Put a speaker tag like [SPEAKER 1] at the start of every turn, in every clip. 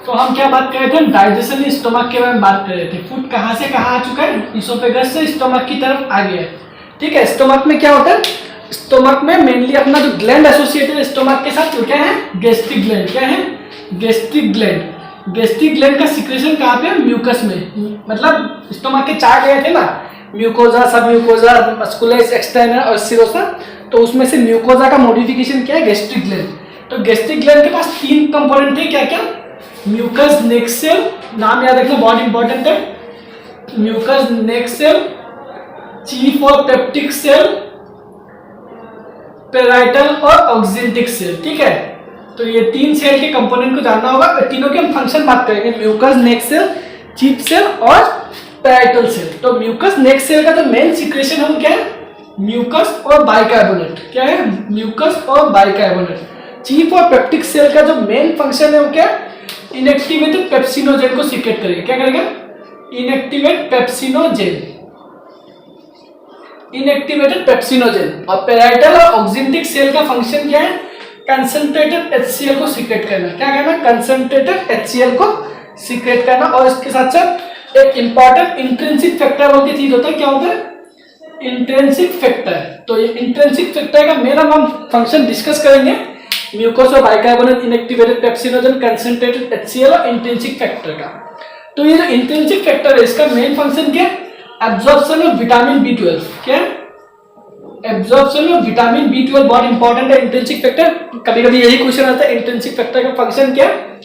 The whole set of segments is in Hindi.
[SPEAKER 1] तो हम क्या बात कर रहे थे, डाइजेशन स्टोमक के बारे में बात कर रहे थे। फूड कहाँ से कहाँ आ चुका है, इसोफेगस से स्टोमक की तरफ आ गया है। ठीक है, स्टोमक में क्या होता है, स्टोमक में मेनली अपना जो ग्लैंड एसोसिएटेड स्टोमक के साथ वो क्या है, गैस्ट्रिक ग्लैंड। क्या है, गैस्ट्रिक ग्लैंड। गैस्ट्रिक ग्लैंड का सिक्रेशन कहाँ पे, म्यूकस में। मतलब स्टोमक के 4 लेयर थे ना, म्यूकोजा, सब म्यूकोजा, मस्कुलस, एक्सटर्नल और सीरोसा। तो उसमें से म्यूकोजा का मॉडिफिकेशन क्या है, गैस्ट्रिक ग्लैंड। तो गैस्ट्रिक ग्लैंड के पास 3 कंपोनेंट थे, क्या क्या, म्यूकस नेक सेल, नाम याद रखना बहुत इंपॉर्टेंट है, म्यूकस नेक सेल, चीफ और पेप्टिक सेल, पेराइटल और ऑक्सिंटिक सेल। ठीक है, तो ये 3 सेल के कंपोनेंट को जानना होगा। तीनों के हम फंक्शन बात करेंगे, म्यूकस नेक सेल, चीफ सेल और पेराइटल सेल। तो म्यूकस नेक सेल का जो मेन सिक्रेशन हम क्या है, म्यूकस और बाइकार्बोनेट। क्या है, म्यूकस और बाइकार्बोनेट। चीफ और पेप्टिक सेल का जो मेन फंक्शन है वो क्या है, इनएक्टिवेटेड पेप्सिनोजेन को सीक्रेट करेगा। क्या करेगा, इनएक्टिवेट पेप्सिनोजेन, इनएक्टिवेटेड पेप्सिनोजेन। और पेराइटल और ऑक्सिंटिक सेल का फंक्शन क्या है, कंसंट्रेटेड HCl को सीक्रेट करना। क्या करना, कंसंट्रेटेड HCl को सीक्रेट करना। और इसके साथ साथ एक इंपॉर्टेंट इंट्रिंसिक फैक्टर बोल के चीज होता है, क्या होता है, इंट्रिंसिक फैक्टर। तो ये इंट्रिंसिक फैक्टर का मेन हम फंक्शन डिस्कस करेंगे, म्यूकोस और bicarbonate, inactivated pepsinogen, concentrated HCl और इंट्रिंसिक फैक्टर का। तो ये जो इंट्रिंसिक फैक्टर है इसका मेन फंक्शन क्या है, एब्जॉर्प्शन ऑफ विटामिन B12। क्या है, एब्जॉर्प्शन ऑफ विटामिन B12 बहुत इंपॉर्टेंट है। इंट्रिंसिक फैक्टर कभी कभी यही क्वेश्चन आता है, इंट्रिंसिक फैक्टर का फंक्शन क्या है।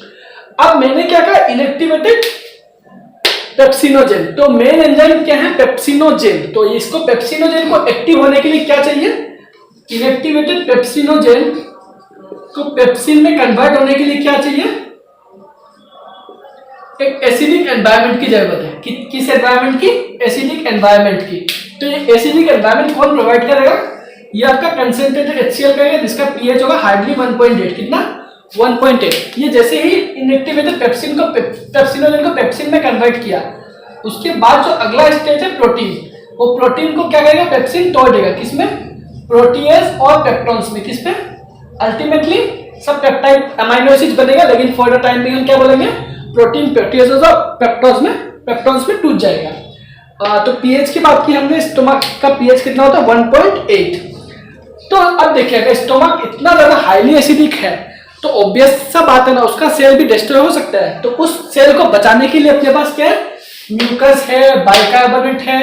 [SPEAKER 1] अब मैंने क्या कहा, इनएक्टिवेटेड पेप्सिनोजेन। तो मेन एंजाइम क्या है, पेप्सिनोजेन। तो इसको पेप्सिनोजेन को एक्टिव होने के लिए क्या चाहिए, इनएक्टिवेटेड पेप्सिनोजेन को पेप्सिन में कन्वर्ट होने के लिए क्या चाहिए, एक एसिडिक एनवायरनमेंट की जरूरत है। किस एनवायरनमेंट की, एसिडिक एनवायरनमेंट की। तो ये एसिडिक एनवायरनमेंट कौन प्रोवाइड करेगा, ये आपका कंसंट्रेटेड HCl करेगा जिसका pH होगा हार्डली 1.8। कितना, 1.8। ये जैसे ही इनएक्टिवेटेड पेप्सिनोजेन को पेप्सिन में कन्वर्ट किया, उसके बाद जो अगला स्टेज है प्रोटीन, वो प्रोटीन को क्या करेगा, पेप्सिन तोड़ देगा। किसमें, प्रोटीएज और पेप्टोन्स में। किसमें, अल्टीमेटली सब पेप्टाइड अमाइनो एसिड बनेगा, लेकिन फॉर द टाइम बिंग हम क्या बोलेंगे, प्रोटीन प्रोटीएज और पेप्टोन्स में टूट जाएगा। तो पीएच की बात की हमने, स्टोमक का पीएच कितना होता है, 1.8। तो अब देखिए अगर स्टोमक इतना ज्यादा हाईली एसिडिक है तो ऑब्वियस सा बात है ना, उसका सेल भी डिस्ट्रॉय हो सकता है। तो उस सेल को बचाने के लिए अपने पास क्या है, म्यूकस है, बाइकार्बोनेट है।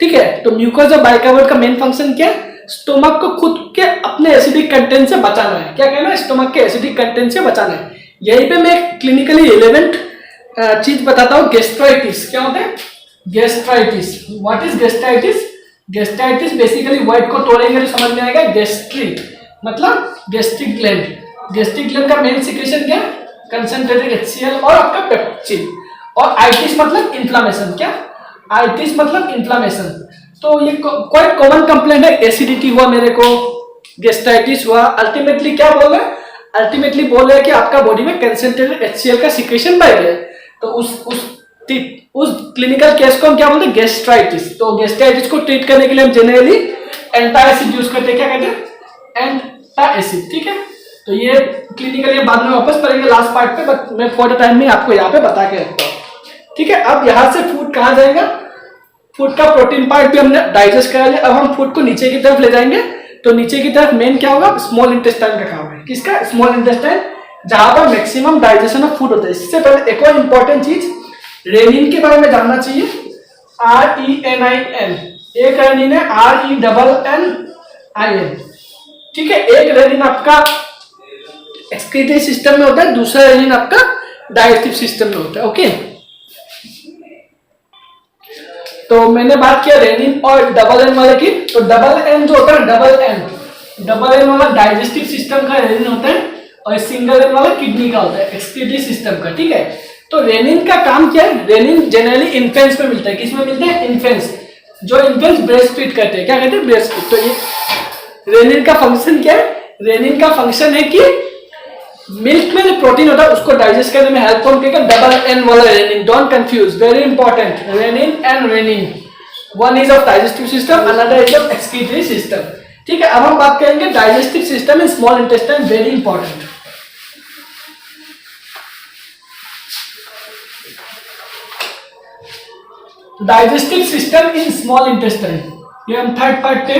[SPEAKER 1] ठीक है, तो म्यूकस और बाइकार्बोनेट का मेन फंक्शन क्या है, स्टोमक को खुद के अपने एसिडिक कंटेंट से बचाना है। क्या कहना है, स्टोमक के एसिडिक कंटेंट से बचाना है। यहीं पे मैं क्लिनिकली रिलेवेंट चीज बताता हूँ, गैस्ट्राइटिस। क्या होता है, gastritis. What is gastritis, gastritis basically word को तोड़ेंगे तो समझ में आएगा, गैस्ट्रिक मतलब गैस्ट्रिक ग्लैंड। गैस्ट्रिक ग्लैंड का मेन सिक्रेशन क्या है, कंसंट्रेटेड HCl और आपका पेप्सिन। और आइटिस मतलब इन्फ्लामेशन। क्या, आइटिस मतलब इन्फ्लामेशन। तो ये क्वाइट कॉमन कंप्लेंट है, एसिडिटी हुआ मेरे को, गैस्ट्राइटिस हुआ। अल्टीमेटली क्या बोल रहे हैं, अल्टीमेटली बोल रहे हैं कि आपका बॉडी में कंसंट्रेटेड HCl का सिक्रेशन बढ़ गया है। तो उस क्लिनिकल केस को हम क्या बोलते हैं, गैस्ट्राइटिस। तो गैस्ट्राइटिस को ट्रीट करने के लिए हम जनरली एंटासिड यूज करते हैं। क्या कहते हैं, एंटासिड। ठीक है, तो ये क्लिनिकली बाद में वापस पढ़ेंगे लास्ट पार्ट पे, बट मैं फॉर द टाइम में आपको यहाँ पे बता के रखता हूँ। ठीक है, अब यहाँ से फूड कहाँ जाएगा, फूड का प्रोटीन पार्ट भी हमने डाइजेस्ट करा लिया। अब हम फूड को नीचे की तरफ ले जाएंगे। तो नीचे की तरफ मेन क्या होगा, स्मॉल इंटेस्टाइन का काम है। किसका, स्मॉल इंटेस्टाइन, जहां पर मैक्सिमम डाइजेशन ऑफ फूड होता है। इससे पहले एक और इंपॉर्टेंट चीज, रेनिन के बारे में जानना चाहिए। RENIN, एक रेनिन है RENNIN। ठीक है, एक रेनिन आपका एक्सक्रीटरी सिस्टम में होता है, दूसरा रेनिन आपका डाइजेस्टिव सिस्टम में होता है। ओके, तो मैंने बात किया रेनिन और डबल एन वाले की। तो डबल एन जो होता है, डबल एन वाला डाइजेस्टिव सिस्टम का रेनिन होता है, और सिंगल एन वाला किडनी का होता है, एक्सक्रीटरी सिस्टम का। ठीक है, तो रेनिन का काम क्या है, रेनिन जनरली इन्फेंट्स में मिलता है। किसमें मिलता है, इन्फेंट्स, जो इन्फेंट्स ब्रेस्ट फीड करते हैं। क्या कहते हैं, ब्रेस्ट फीड। तो ये रेनिन का फंक्शन क्या है, रेनिन का फंक्शन है कि मिल्क में जो प्रोटीन होता है उसको डाइजेस्ट करने में हेल्प कौन करेगा, डबल एन वाला renin. Don't confuse, very important, renin and renin, one is of digestive system, another is of excretory system. ठीक है, अब हम बात करेंगे digestive system in small intestine, very important. Digestive system in small intestine, ये हम थर्ड पार्ट पे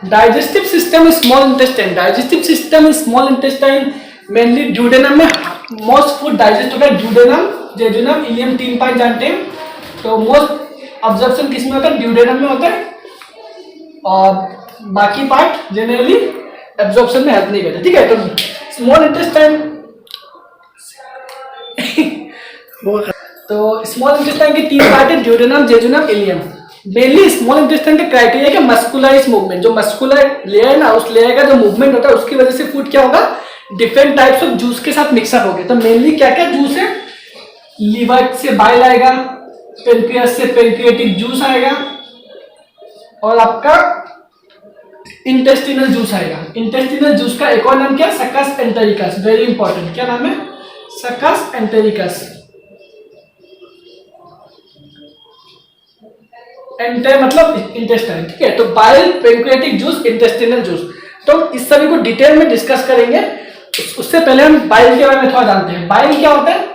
[SPEAKER 1] digestive system small intestine, digestive system small intestine mainly duodenum में मोस्ट फूड डाइजेस्ट होता है, ड्यूडेनम, जेजुनम, इलियम, 3 पार्ट जानते हैं। तो मोस्ट ऑब्जर्प्शन किस में होता है? ड्यूडेनम में होता है, और बाकी पार्ट जनरली एब्जॉर्प्शन में हेल्प नहीं करता, ठीक है। तो स्मॉल इंटेस्टाइन तो स्मॉल इंटेस्टाइन के 3 पार्ट है, duodenum, jejunum, ileum. Mainly small intestine का क्राइटेरिया है कि मस्कुलराइज मूवमेंट, जो मस्कुलर लेयर ना, उस लेयर का जो मूवमेंट होता है उसकी वजह से फूड क्या होगा? डिफरेंट टाइप्स ऑफ जूस के साथ मिक्सअप हो गए। तो मेनली क्या क्या जूस है? लीवर से बाइल आएगा, पेनक्रियास से पेनक्रियाटिक जूस आएगा, और आपका इंटेस्टिनल जूस आएगा। इंटेस्टिनल जूस का एक और नाम क्या है? Succus entericus, very important. क्या नाम है? Succus entericus. एंटे मतलब इंटेस्टाइन, ठीक है। तो bile, pancreatic juice, intestinal juice, तो इस सभी को डिटेल में डिस्कस करेंगे। उससे पहले हम बाइल के बारे में थोड़ा जानते हैं। बाइल क्या होता है?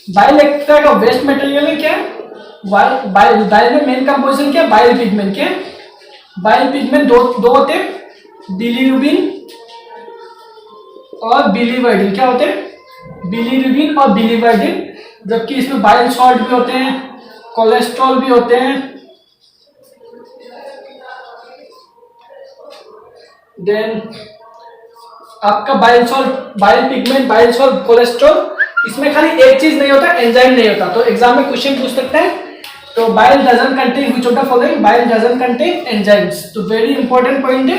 [SPEAKER 1] बाइल एक तरह का वेस्ट मटेरियल है। क्या है बाइल में? मेन कंपोजिशन क्या है? Bile pigment. क्या है? बाइल पिगमेंट दो होते हैं, बिलीरुबिन और बिलीवर्डिन। क्या होते हैं? बिलीरुबिन और बिलीवर्डिन। जबकि इसमें बाइल सॉल्ट भी होते हैं, कोलेस्ट्रॉल भी होते हैं, देन आपका bile salt, bile pigment, bile salt, cholesterol. इसमें खाली एक चीज नहीं होता, एंजाइम नहीं होता। तो एग्जाम में क्वेश्चन पूछ सकता है, तो bile doesn't contain which of the following? Bile doesn't contain enzymes. तो वेरी इंपॉर्टेंट पॉइंट है,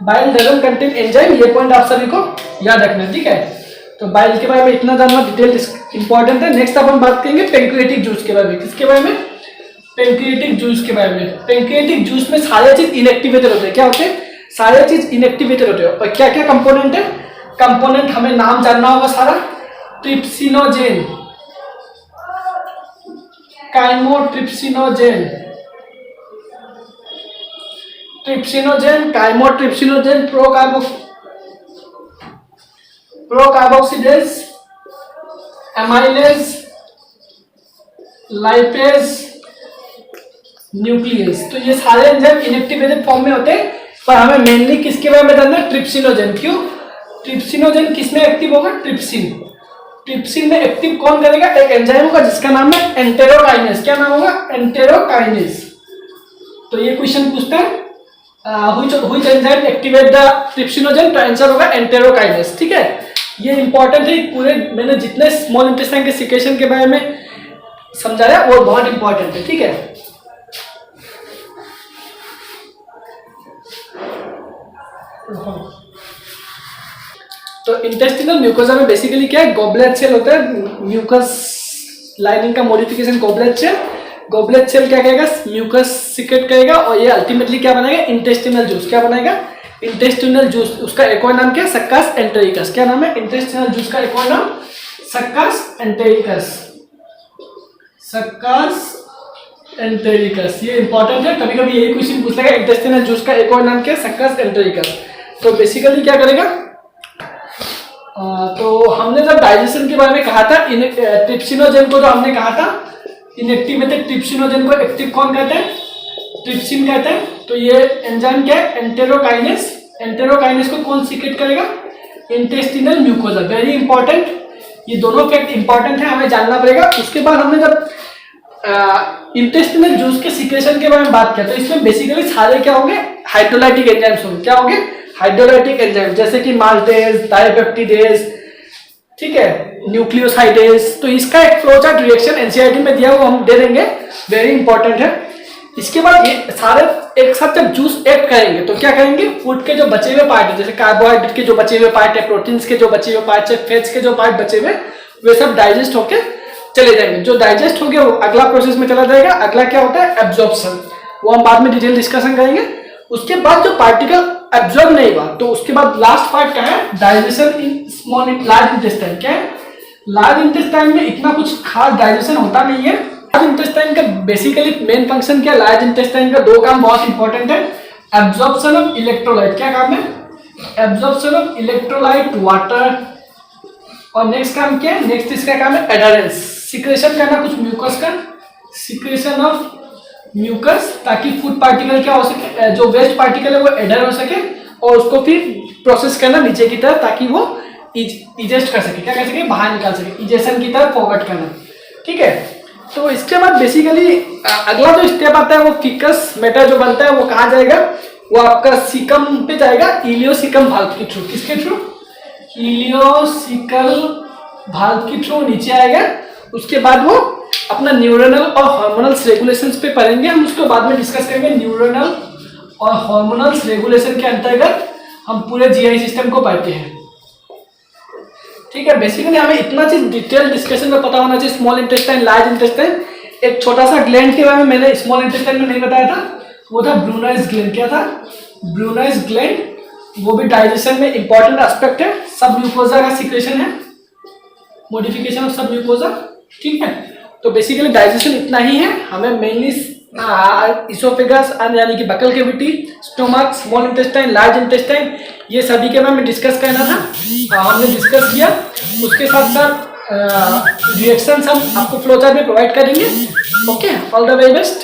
[SPEAKER 1] बाइल डजंट कंटेन एंजाइम। ये पॉइंट आप सभी को याद रखना है, ठीक है। तो बाइल के बारे में इतना जानना डिटेल इंपॉर्टेंट है। नेक्स्ट अब हम बात करेंगे पेनक्रियाटिक जूस के बारे में। किसके बारे में? पेनक्रियाटिक जूस के बारे में। पेनक्रियाटिक जूस में सारे चीज इनएक्टिवेटेड होते हैं। क्या होते हैं? सारे चीज इनएक्टिवेटेड होते हैं। और क्या क्या कंपोनेंट है? कंपोनेंट हमें नाम जानना होगा सारा। Trypsinogen, chymotrypsinogen, trypsinogen, chymotrypsinogen, procarboxylase, amylase, lipase, nucleus. तो ये सारे एंजाइम इनएक्टिवेटेड फॉर्म में होते हैं, पर हमें मेनली किसके बारे में जानना है? ट्रिप्सिनोजेन। क्यों? ट्रिप्सिनोजेन किसमें एक्टिव होगा? ट्रिप्सिन। ट्रिप्सिन में एक्टिव कौन करेगा? एक एंजाइम होगा जिसका नाम है एंटेरोकाइनेज। क्या नाम होगा? एंटेरोकाइनेज। तो ये क्वेश्चन पूछता है which enzyme activate the trypsinogen, तो आंसर होगा एंटेरोकाइनेज, ठीक है। ये इंपॉर्टेंट है। पूरे मैंने जितने स्मॉल इंटेस्टाइन के सिक्रेशन के बारे में समझाया वो बहुत इंपॉर्टेंट है, ठीक है। तो इंटेस्टिनल म्यूकोजा में बेसिकली क्या है? गॉबलेट सेल होता है, म्यूकस लाइनिंग का modification goblet cell. Goblet cell क्या करेगा? म्यूकस सीक्रेट करेगा, और ये अल्टीमेटली क्या बनाएगा? Intestinal juice. क्या बनाएगा? Intestinal juice. उसका एक और नाम क्या है? Succus entericus. क्या नाम है? इंटेस्टिनल जूस का एक और नाम सक्कस एंटेरिकस, सक्कस एंटेरिकस। ये इंपॉर्टेंट है, कभी कभी यही क्वेश्चन पूछ लेगा। इंटेस्टिनल जूस का एक और नाम क्या है? Succus entericus. तो बेसिकली क्या करेगा? तो हमने जब डाइजेशन के बारे में कहा था, ट्रिप्सिनोजेन को जो हमने कहा था इनएक्टिवेटेड, ट्रिप्सिनोजेन को एक्टिव कौन कहते हैं? ट्रिप्सिन कहते हैं। तो ये एंजाइम क्या है? एंटेरोकाइनेस। एंटेरोकाइनेस को कौन सीक्रेट करेगा? Intestinal mucosa. वेरी इंपॉर्टेंट, ये दोनों फैक्ट इंपॉर्टेंट है, हमें जानना पड़ेगा। उसके बाद हमने जब इंटेस्टिनल जूस के सीक्रेशन के बारे में बात किया, तो इसमें बेसिकली सारे क्या होंगे? हाइड्रोलाइटिक एंजाइम्स होंगे। क्या होंगे? हाइड्रोलाइटिक एंजाइम, जैसे कि माल्टेज, डाइपेप्टिडेज, ठीक है, न्यूक्लियोसाइडेज। तो इसका एक फ्लो चार्ट रिएक्शन एनसीईआरटी में दिया हुआ, हम दे देंगे, वेरी इंपॉर्टेंट है। इसके बाद ये सारे एक साथ जब जूस ऐड करेंगे तो क्या करेंगे? फूड के जो बचे हुए पार्ट है, जैसे कार्बोहाइड्रेट के जो बचे हुए पार्ट है, प्रोटीन्स के जो बचे हुए पार्ट है, फैट्स के जो पार्ट बचे हुए, वे सब डाइजेस्ट होके चले जाएंगे। जो डाइजेस्ट हो गया वो अगला प्रोसेस में चला जाएगा। अगला क्या होता है? एब्जॉर्प्शन। वो हम बाद में डिटेल डिस्कशन करेंगे। उसके बाद जो पार्टिकल एब्जॉर्ब नहीं हुआ, तो उसके बाद लास्ट पार्ट क्या है? Digestion in small large intestine. क्या है? लार्ज इंटेस्टाइन में इतना कुछ खास डाइजेशन होता नहीं है। लार्ज इंटेस्टाइन का बेसिकली मेन फंक्शन क्या? लार्ज इंटेस्टाइन का दो काम बहुत इंपॉर्टेंट है। एब्जॉर्प्शन ऑफ इलेक्ट्रोलाइट, क्या काम है? Absorption of electrolyte water. और नेक्स्ट काम क्या है? नेक्स्ट इसका काम है एडहेरेंस, सिक्रेशन करना कुछ म्यूकस का, सिक्रेशन ऑफ म्यूकस, ताकि फूड पार्टिकल क्या हो सके, जो वेस्ट पार्टिकल है वो एडर हो सके और उसको फिर प्रोसेस करना नीचे की तरफ, ताकि वो इजेस्ट कर सके, क्या कर सके, बाहर निकाल सके, इजेशन की तरफ फॉरवर्ड करना। ठीक है, तो इसके बाद बेसिकली अगला जो स्टेप आता है वो फिकस मैटर जो बनता है वो कहाँ जाएगा? वो आपका सीकम पे जाएगा, इलियोसिकम भाल्व के थ्रू। किसके थ्रू? इलियोसिकल भाल्व के थ्रू नीचे आएगा। उसके बाद वो अपना न्यूरोनल और हार्मोनल्स रेगुलेशंस पे पढ़ेंगे, हम उसको बाद में डिस्कस करेंगे। न्यूरोनल और हार्मोनल्स रेगुलेशन के अंतर्गत हम पूरे जीआई सिस्टम को पढ़ते हैं। ठीक है, बेसिकली हमें इतना चीज डिटेल डिस्कशन में पता होना चाहिए, स्मॉल इंटेस्टाइन, लार्ज इंटेस्टाइन। एक छोटा सा ग्लैंड के बारे में मैंने स्मॉल इंटेस्टाइन में नहीं बताया था, वो था ब्रूनाइज ग्लैंड। क्या था? ब्रूनाइज ग्लैंड, वो भी डाइजेशन में इंपॉर्टेंट एस्पेक्ट है। सब म्यूकोजा का सिक्रेशन है, मॉडिफिकेशन ऑफ सब म्यूकोजा। ठीक है, तो बेसिकली डाइजेशन इतना ही है। हमें मेनली इसोफेगस यानी कि buccal cavity, stomach, small intestine, large intestine, ये सभी के बारे में डिस्कस करना था। हमने डिस्कस किया। उसके साथ साथ रिएक्शंस हम आपको फ्लो चार्ट में प्रोवाइड करेंगे। Okay, all the very best.